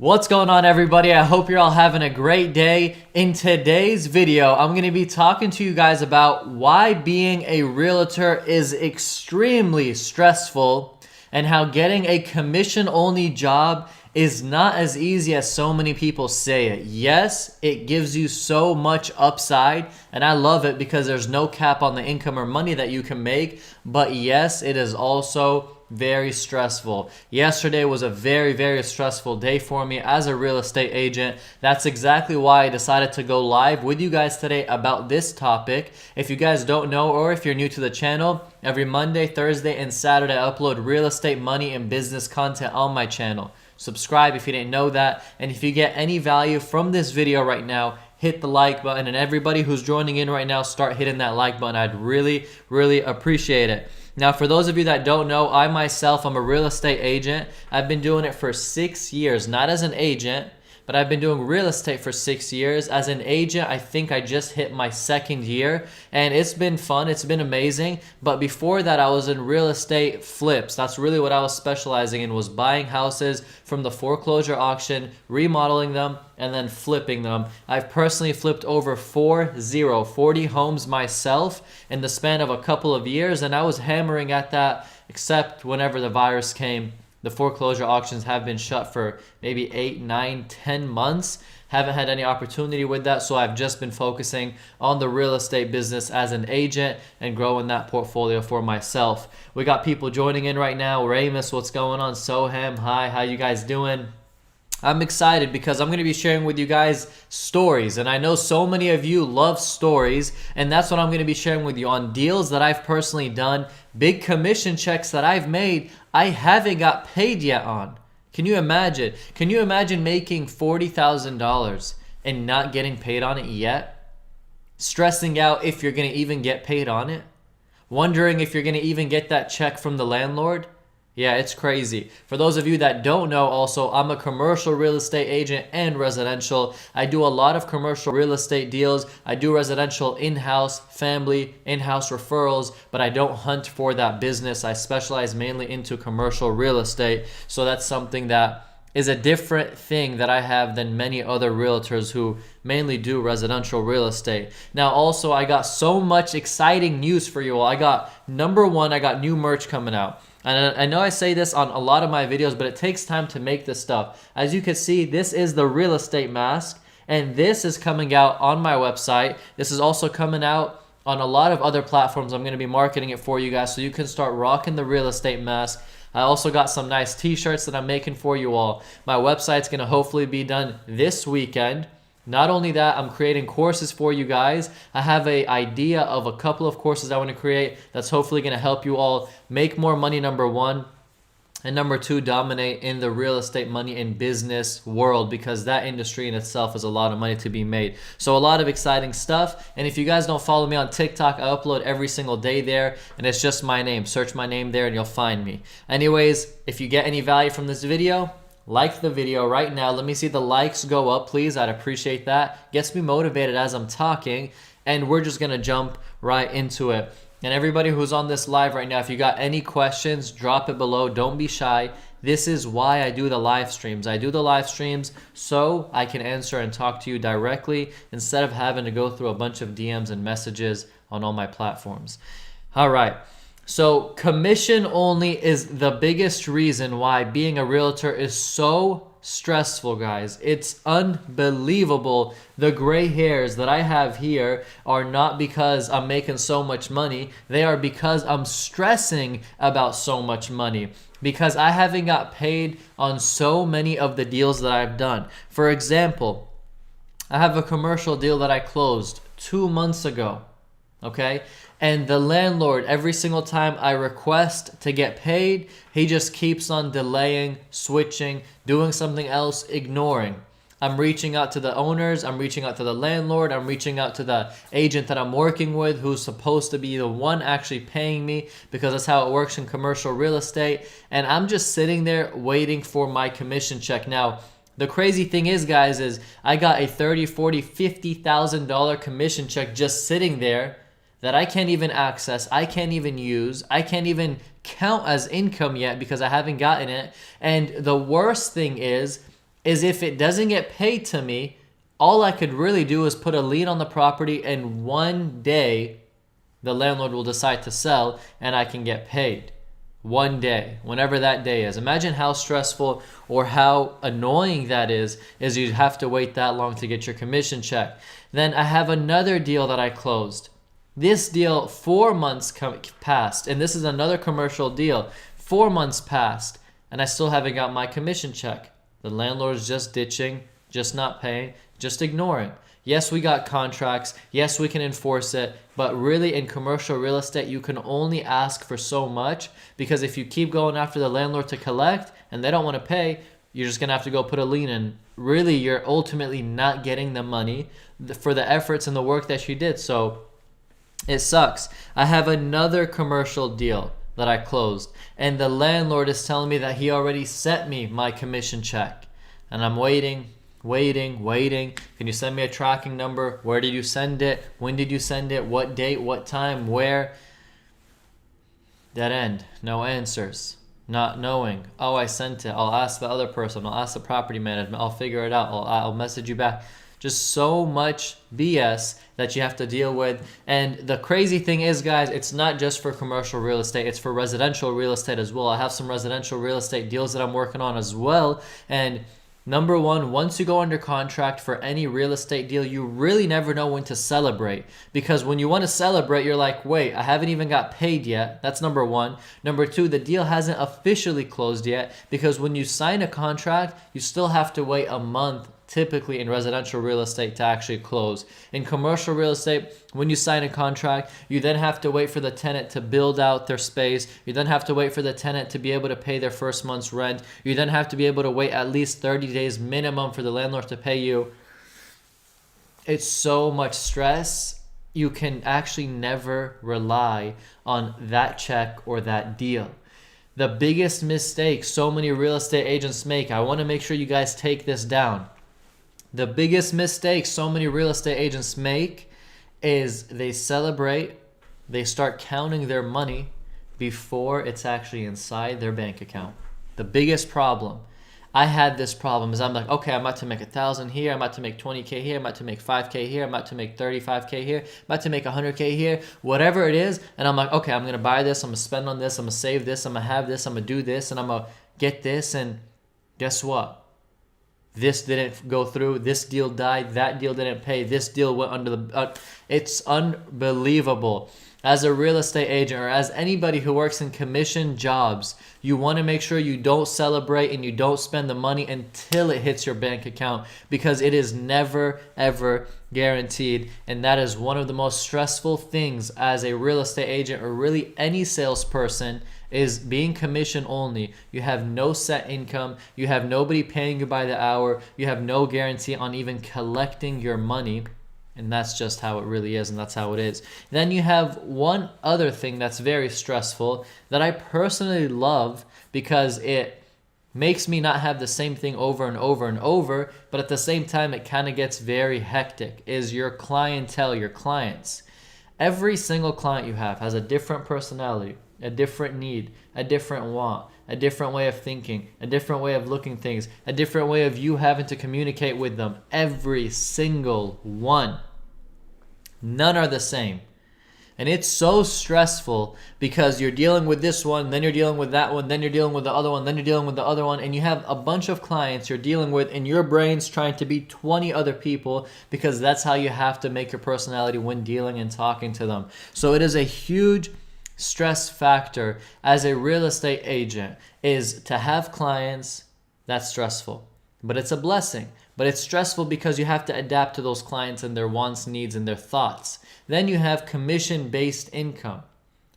What's going on, everybody? I hope you're all having a great day. In today's video, I'm going to be talking to you guys about why being a realtor is extremely stressful and how getting a commission-only job is not as easy as so many people say it. Yes, it gives you so much upside, and I love it because there's no cap on the income or money that you can make, but yes, it is also very stressful. Yesterday was a very stressful day for me as a real estate agent. That's exactly why I decided to go live with you guys today about this topic. If you guys don't know, or if you're new to the channel, every Monday, Thursday, and Saturday I upload real estate, money, and business content on my channel. Subscribe if you didn't know that, and if you get any value from this video right now, hit the like button, and everybody who's joining in right now, start hitting that like button. I'd really appreciate it. Now, for those of you that don't know, I myself, I'm a real estate agent. I've been doing it for 6 years, not as an agent, but I've been doing real estate for 6 years. As an agent, I think I just hit my 2nd year, and it's been fun. It's been amazing. But before that, I was in real estate flips. That's really what I was specializing in, was buying houses from the foreclosure auction, remodeling them, and then flipping them. I've personally flipped over 40 homes myself in the span of a couple of years, and I was hammering at that, except whenever the virus came. The foreclosure auctions have been shut for maybe 8, 9, 10 months. Haven't had any opportunity with that, so I've just been focusing on the real estate business as an agent and growing that portfolio for myself. We got people joining in right now. Ramus, what's going on? Soham, hi, how you guys doing? I'm excited because I'm going to be sharing with you guys stories, and I know so many of you love stories, and that's what I'm going to be sharing with you on deals that I've personally done, big commission checks that I've made I haven't got paid yet on. Can you imagine? Can you imagine making $40,000 and not getting paid on it yet? Stressing out if you're going to even get paid on it? Wondering if you're going to even get that check from the landlord? Yeah, it's crazy. For those of you that don't know, also, I'm a commercial real estate agent and residential. I do a lot of commercial real estate deals. I do residential in-house, family, in-house referrals, but I don't hunt for that business. I specialize mainly into commercial real estate. So that's something that is a different thing that I have than many other realtors who mainly do residential real estate. Now, also, I got so much exciting news for you all. Number one, I got new merch coming out. And I know I say this on a lot of my videos, but it takes time to make this stuff. As you can see, this is the real estate mask, and this is coming out on my website. This is also coming out on a lot of other platforms. I'm going to be marketing it for you guys so you can start rocking the real estate mask. I also got some nice t-shirts that I'm making for you all. My website's going to hopefully be done this weekend. Not only that, I'm creating courses for you guys. I have an idea of a couple of courses I want to create that's hopefully going to help you all make more money, number one, and number two, dominate in the real estate money and business world, because that industry in itself is a lot of money to be made. So a lot of exciting stuff. And if you guys don't follow me on TikTok, I upload every single day there, and it's just my name. Search my name there and you'll find me. Anyways, if you get any value from this video, like the video right now. Let me see the likes go up, please. I'd appreciate that. Gets me motivated as I'm talking, and we're just gonna jump right into it. And everybody who's on this live right now, if you got any questions, drop it below. Don't be shy. This is why I do the live streams. I do the live streams so I can answer and talk to you directly instead of having to go through a bunch of DMs and messages on all my platforms. All right. So commission only is the biggest reason why being a realtor is so stressful, guys. It's unbelievable. The gray hairs that I have here are not because I'm making so much money. They are because I'm stressing about so much money, because I haven't got paid on so many of the deals that I've done. For example, I have a commercial deal that I closed 2 months ago. Okay? And the landlord, every single time I request to get paid, he just keeps on delaying, switching, doing something else, ignoring. I'm reaching out to the owners, I'm reaching out to the landlord, I'm reaching out to the agent that I'm working with who's supposed to be the one actually paying me, because that's how it works in commercial real estate. And I'm just sitting there waiting for my commission check. Now, the crazy thing is, guys, is I got a $30,000, $40,000, $50,000 commission check just sitting there that I can't even access, I can't even use, I can't even count as income yet because I haven't gotten it. And the worst thing is, is if it doesn't get paid to me, all I could really do is put a lien on the property, and one day the landlord will decide to sell and I can get paid. One day, whenever that day is. Imagine how stressful or how annoying that is you have to wait that long to get your commission check. Then I have another deal that I closed. This deal, 4 months passed, and this is another commercial deal. 4 months passed, and I still haven't got my commission check. The landlord's just ditching, just not paying, just ignoring. Yes, we got contracts. Yes, we can enforce it. But really, in commercial real estate, you can only ask for so much, because if you keep going after the landlord to collect and they don't want to pay, you're just going to have to go put a lien in. Really, you're ultimately not getting the money for the efforts and the work that you did. So it sucks. I have another commercial deal that I closed, and the landlord is telling me that he already sent me my commission check. And I'm waiting. Can you send me a tracking number? Where did you send it? When did you send it? What date? What time? Where? Dead end. No answers. Not knowing. Oh, I sent it. I'll ask the other person. I'll ask the property management. I'll figure it out. I'll message you back. Just so much BS that you have to deal with. And the crazy thing is, guys, it's not just for commercial real estate. It's for residential real estate as well. I have some residential real estate deals that I'm working on as well. And number one, once you go under contract for any real estate deal, you really never know when to celebrate. Because when you want to celebrate, you're like, wait, I haven't even got paid yet. That's number one. Number two, the deal hasn't officially closed yet, because when you sign a contract, you still have to wait a month, typically in residential real estate, to actually close. In commercial real estate, when you sign a contract, you then have to wait for the tenant to build out their space. You then have to wait for the tenant to be able to pay their first month's rent. You then have to be able to wait at least 30 days minimum for the landlord to pay you. It's so much stress. You can actually never rely on that check or that deal. The biggest mistake so many real estate agents make, I want to make sure you guys take this down. The biggest mistake so many real estate agents make is they celebrate, they start counting their money before it's actually inside their bank account. The biggest problem. I had this problem is I'm like, okay, I'm about to make 1,000 here, I'm about to make 20K here, I'm about to make 5K here, I'm about to make 35K here, I'm about to make 100K here, whatever it is. And I'm like, okay, I'm going to buy this, I'm going to spend on this, I'm going to save this, I'm going to have this, I'm going to do this, and I'm going to get this. And guess what? This didn't go through. This deal died. That deal didn't pay. This deal went under the... it's unbelievable. As a real estate agent, or as anybody who works in commission jobs, you want to make sure you don't celebrate and you don't spend the money until it hits your bank account, because it is never, ever guaranteed. And that is one of the most stressful things as a real estate agent, or really any salesperson, is being commission only. You have no set income. You have nobody paying you by the hour. You have no guarantee on even collecting your money. And that's just how it really is, and that's how it is. Then you have one other thing that's very stressful that I personally love, because it makes me not have the same thing over and over and over, but at the same time it kind of gets very hectic, is your clientele, your clients. Every single client you have has a different personality, a different need, a different want, a different way of thinking, a different way of looking things, a different way of you having to communicate with them. Every single one. None are the same. And it's so stressful, because you're dealing with this one, then you're dealing with that one, then you're dealing with the other one, then you're dealing with the other one, and you have a bunch of clients you're dealing with, and your brain's trying to be 20 other people, because that's how you have to make your personality when dealing and talking to them. So it is a huge stress factor as a real estate agent, is to have clients. That's stressful, but it's a blessing. But it's stressful because you have to adapt to those clients and their wants, needs, and their thoughts. Then you have commission-based income.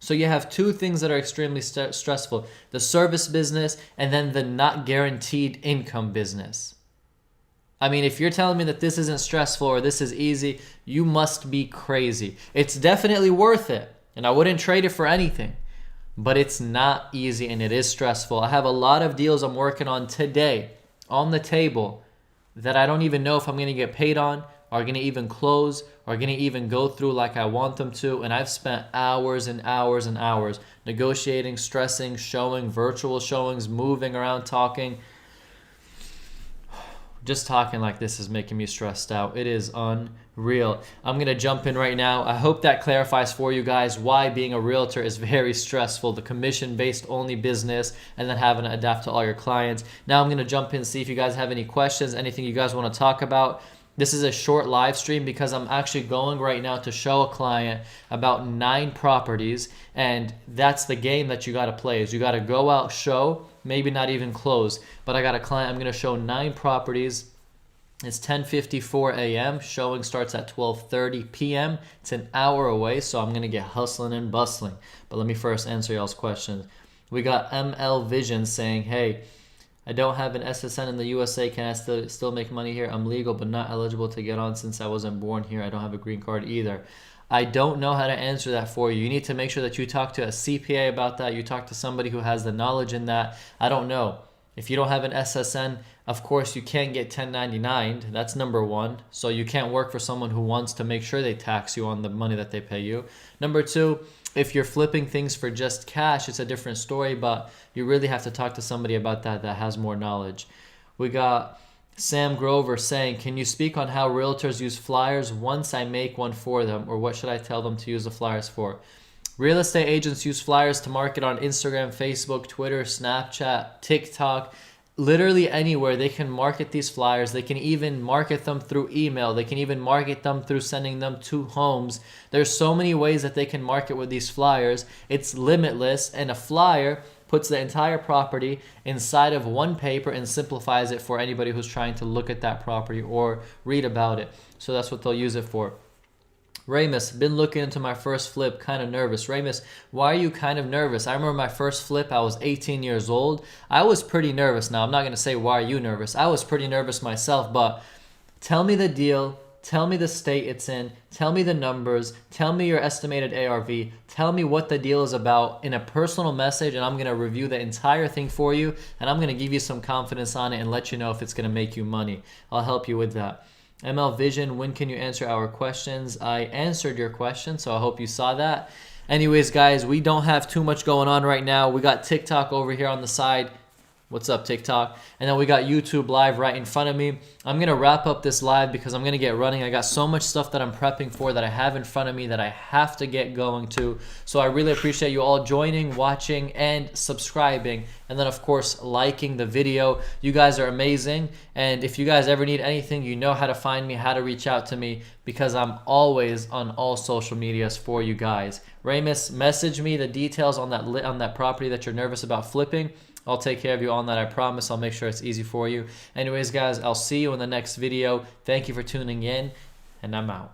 So you have two things that are extremely stressful: the service business, and then the not guaranteed income business. I mean, if you're telling me that this isn't stressful or this is easy, you must be crazy. It's definitely worth it, and I wouldn't trade it for anything. But it's not easy, and it is stressful. I have a lot of deals I'm working on today on the table that I don't even know if I'm going to get paid on, or going to even close, or going to even go through like I want them to. And I've spent hours and hours and hours negotiating, stressing, showing, virtual showings, moving around, talking. Just talking like this is making me stressed out. It is unreal. I'm going to jump in right now. I hope that clarifies for you guys why being a realtor is very stressful. The commission-based only business and then having to adapt to all your clients. Now I'm going to jump in and see if you guys have any questions, anything you guys want to talk about. This is a short live stream because I'm actually going right now to show a client about 9 properties, and that's the game that you got to play. Is you got to go out, show, maybe not even close. But I got a client, I'm going to show 9 properties. It's 10:54 a.m. Showing starts at 12:30 p.m. It's an hour away, so I'm going to get hustling and bustling. But let me first answer y'all's questions. We got ML Vision saying, hey, I don't have an SSN in the USA. Can I still make money here? I'm legal but not eligible to get on since I wasn't born here. I don't have a green card either. I don't know how to answer that for you. You need to make sure that you talk to a CPA about that. You talk to somebody who has the knowledge in that. I don't know. If you don't have an SSN, of course you can't get 1099. That's number one. So you can't work for someone who wants to make sure they tax you on the money that they pay you. Number two, if you're flipping things for just cash, it's a different story, but you really have to talk to somebody about that has more knowledge. We got Sam Grover saying, can you speak on how realtors use flyers once I make one for them, or what should I tell them to use the flyers for? Real estate agents use flyers to market on Instagram, Facebook, Twitter, Snapchat, TikTok, literally anywhere. They can market these flyers. They can even market them through email. They can even market them through sending them to homes. There's so many ways that they can market with these flyers. It's limitless, and a flyer puts the entire property inside of one paper and simplifies it for anybody who's trying to look at that property or read about it. So that's what they'll use it for. Ramus, been looking into my first flip, kind of nervous. Ramus, why are you kind of nervous? I remember my first flip, I was 18 years old. I was pretty nervous. Now, I'm not going to say why are you nervous. I was pretty nervous myself, but tell me the deal. Tell me the state it's in. Tell me the numbers. Tell me your estimated ARV. Tell me what the deal is about in a personal message, and I'm going to review the entire thing for you, and I'm going to give you some confidence on it and let you know if it's going to make you money. I'll help you with that. ML Vision, when can you answer our questions? I answered your question, so I hope you saw that. Anyways, guys, we don't have too much going on right now. We got TikTok over here on the side. What's up, TikTok? And then we got YouTube live right in front of me. I'm going to wrap up this live because I'm going to get running. I got so much stuff that I'm prepping for that I have in front of me that I have to get going to. So I really appreciate you all joining, watching, and subscribing. And then, of course, liking the video. You guys are amazing. And if you guys ever need anything, you know how to find me, how to reach out to me, because I'm always on all social medias for you guys. Ramus, message me the details on that property that you're nervous about flipping. I'll take care of you on that, I promise. I'll make sure it's easy for you. Anyways, guys, I'll see you in the next video. Thank you for tuning in, and I'm out.